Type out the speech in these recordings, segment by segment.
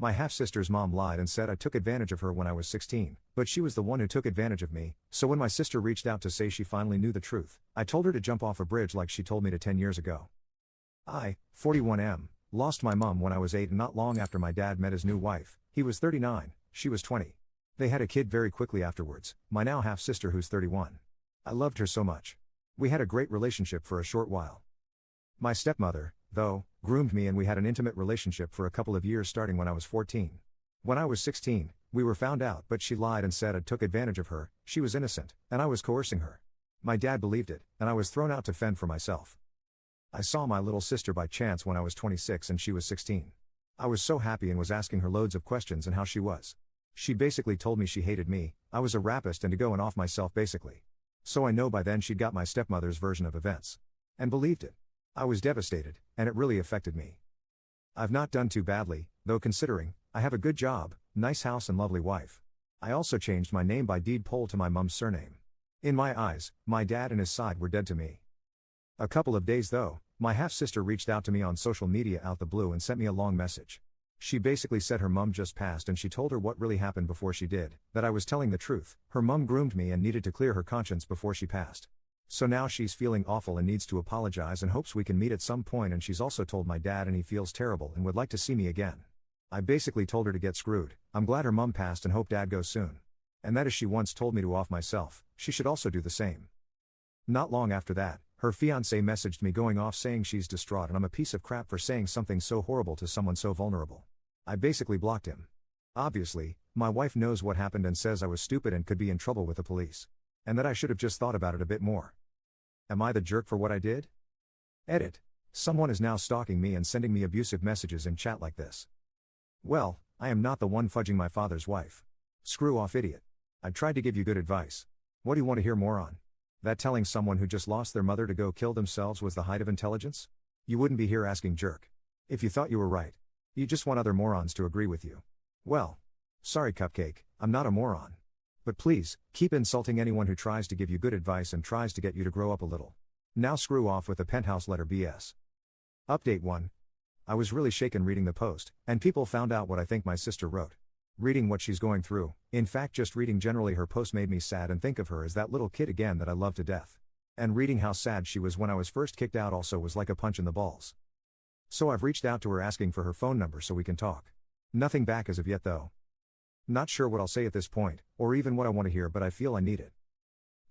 My half-sister's mom lied and said I took advantage of her when I was 16, but she was the one who took advantage of me, so when my sister reached out to say she finally knew the truth, I told her to jump off a bridge like she told me to 10 years ago. I, 41M, lost my mom when I was 8 and not long after my dad met his new wife. He was 39, she was 20. They had a kid very quickly afterwards, my now half-sister who's 31. I loved her so much. We had a great relationship for a short while. My stepmother, though, groomed me and we had an intimate relationship for a couple of years starting when I was 14. When I was 16, we were found out but she lied and said I took advantage of her, she was innocent, and I was coercing her. My dad believed it, and I was thrown out to fend for myself. I saw my little sister by chance when I was 26 and she was 16. I was so happy and was asking her loads of questions and how she was. She basically told me she hated me, I was a rapist and to go and off myself basically. So I know by then she'd got my stepmother's version of events. And believed it. I was devastated, and it really affected me. I've not done too badly, though considering, I have a good job, nice house and lovely wife. I also changed my name by deed poll to my mum's surname. In my eyes, my dad and his side were dead to me. A couple of days though, my half-sister reached out to me on social media out the blue and sent me a long message. She basically said her mum just passed and she told her what really happened before she did, that I was telling the truth, her mum groomed me and needed to clear her conscience before she passed. So now she's feeling awful and needs to apologize and hopes we can meet at some point, and she's also told my dad and he feels terrible and would like to see me again. I basically told her to get screwed. I'm glad her mum passed and hope dad goes soon. And that as she once told me to off myself, she should also do the same. Not long after that, her fiancé messaged me going off saying she's distraught and I'm a piece of crap for saying something so horrible to someone so vulnerable. I basically blocked him. Obviously, my wife knows what happened and says I was stupid and could be in trouble with the police. And that I should have just thought about it a bit more. Am I the jerk for what I did? Edit. Someone is now stalking me and sending me abusive messages in chat like this. Well, I am not the one fudging my father's wife. Screw off, idiot. I tried to give you good advice. What do you want to hear more on? That telling someone who just lost their mother to go kill themselves was the height of intelligence? You wouldn't be here asking jerk. If you thought you were right. You just want other morons to agree with you. Well. Sorry Cupcake, I'm not a moron. But please, keep insulting anyone who tries to give you good advice and tries to get you to grow up a little. Now screw off with the penthouse letter BS. Update 1. I was really shaken reading the post, and people found out what I think my sister wrote. Reading what she's going through, in fact just reading generally her post made me sad and think of her as that little kid again that I love to death. And reading how sad she was when I was first kicked out also was like a punch in the balls. So I've reached out to her asking for her phone number so we can talk. Nothing back as of yet though. Not sure what I'll say at this point, or even what I want to hear, but I feel I need it.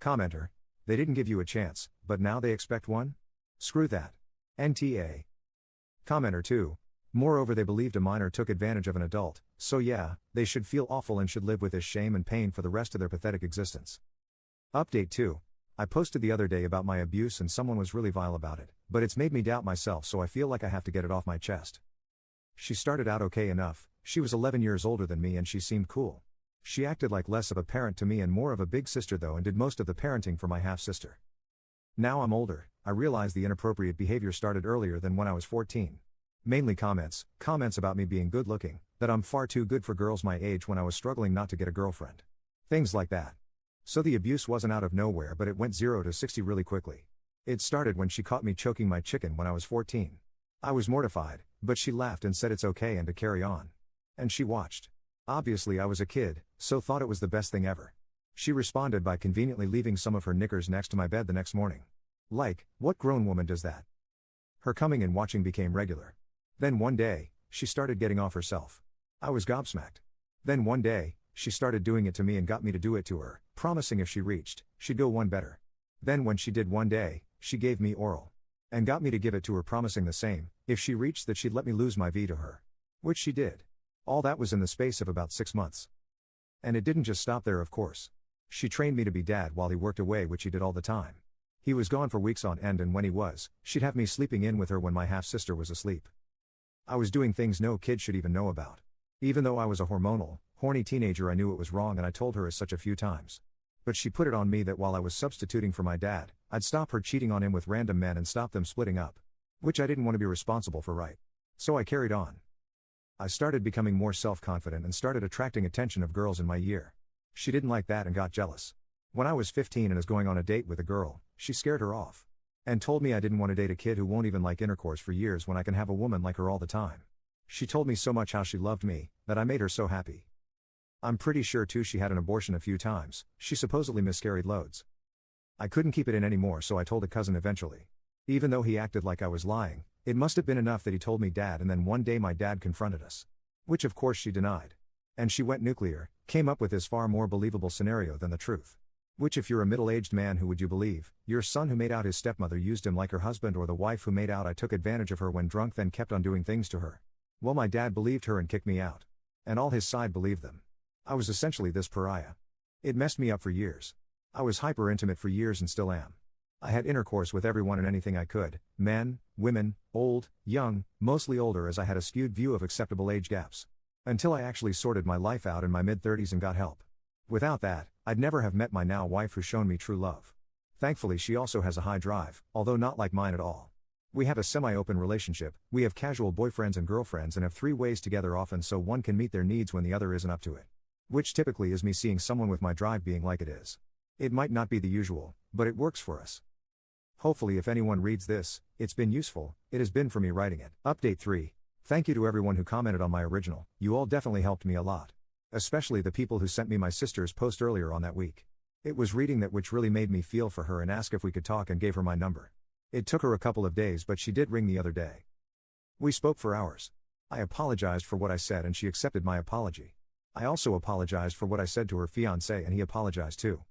Commenter. They didn't give you a chance, but now they expect one? Screw that. NTA. Commenter 2. Moreover, they believed a minor took advantage of an adult, so yeah, they should feel awful and should live with this shame and pain for the rest of their pathetic existence. Update 2. I posted the other day about my abuse and someone was really vile about it, but it's made me doubt myself, so I feel like I have to get it off my chest. She started out okay enough. She was 11 years older than me and she seemed cool. She acted like less of a parent to me and more of a big sister though, and did most of the parenting for my half-sister. Now I'm older, I realize the inappropriate behavior started earlier than when I was 14. Mainly comments about me being good looking, that I'm far too good for girls my age when I was struggling not to get a girlfriend. Things like that. So the abuse wasn't out of nowhere, but it went 0 to 60 really quickly. It started when she caught me choking my chicken when I was 14. I was mortified, but she laughed and said it's okay and to carry on. And she watched. Obviously I was a kid, so thought it was the best thing ever. She responded by conveniently leaving some of her knickers next to my bed the next morning. Like, what grown woman does that? Her coming and watching became regular. Then one day, she started getting off herself. I was gobsmacked. Then one day, she started doing it to me and got me to do it to her, promising if she reached, she'd go one better. Then when she did one day, she gave me oral. And got me to give it to her, promising the same, if she reached that she'd let me lose my V to her. Which she did. All that was in the space of about 6 months. And it didn't just stop there, of course. She trained me to be dad while he worked away, which he did all the time. He was gone for weeks on end, and when he was, she'd have me sleeping in with her when my half-sister was asleep. I was doing things no kid should even know about. Even though I was a hormonal, horny teenager, I knew it was wrong and I told her as such a few times. But she put it on me that while I was substituting for my dad, I'd stop her cheating on him with random men and stop them splitting up. Which I didn't want to be responsible for, right? So I carried on. I started becoming more self-confident and started attracting attention of girls in my year. She didn't like that and got jealous. When I was 15 and was going on a date with a girl, she scared her off. And told me I didn't want to date a kid who won't even like intercourse for years when I can have a woman like her all the time. She told me so much how she loved me, that I made her so happy. I'm pretty sure too she had an abortion a few times, she supposedly miscarried loads. I couldn't keep it in anymore, so I told a cousin eventually. Even though he acted like I was lying, it must have been enough that he told me dad, and then one day my dad confronted us. Which of course she denied. And she went nuclear, came up with this far more believable scenario than the truth. Which, if you're a middle-aged man, who would you believe? Your son who made out his stepmother used him like her husband, or the wife who made out I took advantage of her when drunk then kept on doing things to her? Well, my dad believed her and kicked me out. And all his side believed them. I was essentially this pariah. It messed me up for years. I was hyper-intimate for years and still am. I had intercourse with everyone and anything I could, men, women, old, young, mostly older, as I had a skewed view of acceptable age gaps. Until I actually sorted my life out in my mid-30s and got help. Without that, I'd never have met my now wife who's shown me true love. Thankfully she also has a high drive, although not like mine at all. We have a semi-open relationship, we have casual boyfriends and girlfriends and have 3 ways together often so one can meet their needs when the other isn't up to it. Which typically is me seeing someone with my drive being like it is. It might not be the usual, but it works for us. Hopefully if anyone reads this, it's been useful. It has been for me writing it. Update 3. Thank you to everyone who commented on my original, you all definitely helped me a lot. Especially the people who sent me my sister's post earlier on that week. It was reading that which really made me feel for her and ask if we could talk and gave her my number. It took her a couple of days, but she did ring the other day. We spoke for hours. I apologized for what I said and she accepted my apology. I also apologized for what I said to her fiancé and he apologized too.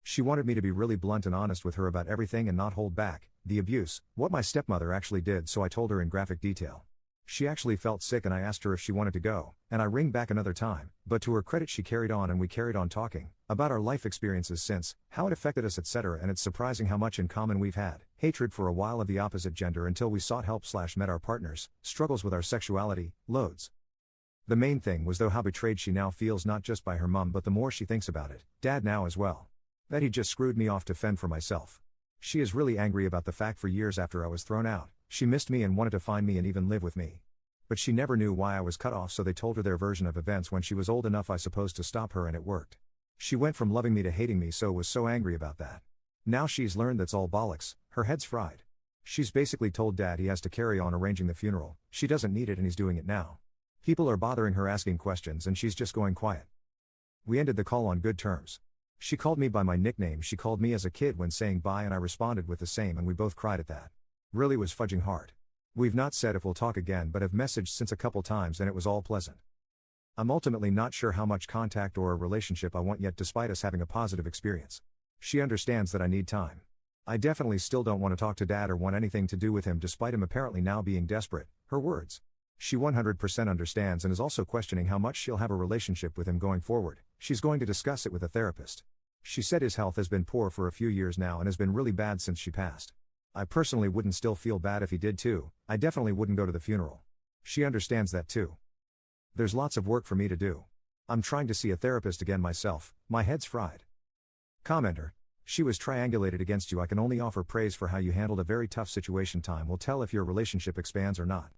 She wanted me to be really blunt and honest with her about everything and not hold back, the abuse, what my stepmother actually did, so I told her in graphic detail. She actually felt sick and I asked her if she wanted to go, and I ring back another time, but to her credit she carried on and we carried on talking, about our life experiences since, how it affected us etc. And it's surprising how much in common we've had, hatred for a while of the opposite gender until we sought help / met our partners, struggles with our sexuality, loads. The main thing was though how betrayed she now feels, not just by her mum but the more she thinks about it, dad now as well. That he just screwed me off to fend for myself. She is really angry about the fact for years after I was thrown out, she missed me and wanted to find me and even live with me. But she never knew why I was cut off, so they told her their version of events when she was old enough I suppose to stop her, and it worked. She went from loving me to hating me, so was so angry about that. Now she's learned that's all bollocks, her head's fried. She's basically told dad he has to carry on arranging the funeral, she doesn't need it and he's doing it now. People are bothering her asking questions and she's just going quiet. We ended the call on good terms. She called me by my nickname she called me as a kid when saying bye and I responded with the same and we both cried at that. Really was fudging hard. We've not said if we'll talk again but have messaged since a couple times and it was all pleasant. I'm ultimately not sure how much contact or a relationship I want yet despite us having a positive experience. She understands that I need time. I definitely still don't want to talk to dad or want anything to do with him despite him apparently now being desperate, her words. She 100% understands and is also questioning how much she'll have a relationship with him going forward. She's going to discuss it with a therapist. She said his health has been poor for a few years now and has been really bad since she passed. I personally wouldn't still feel bad if he did too, I definitely wouldn't go to the funeral. She understands that too. There's lots of work for me to do. I'm trying to see a therapist again myself, my head's fried. Commenter. She was triangulated against you. I can only offer praise for how you handled a very tough situation. Time will tell if your relationship expands or not.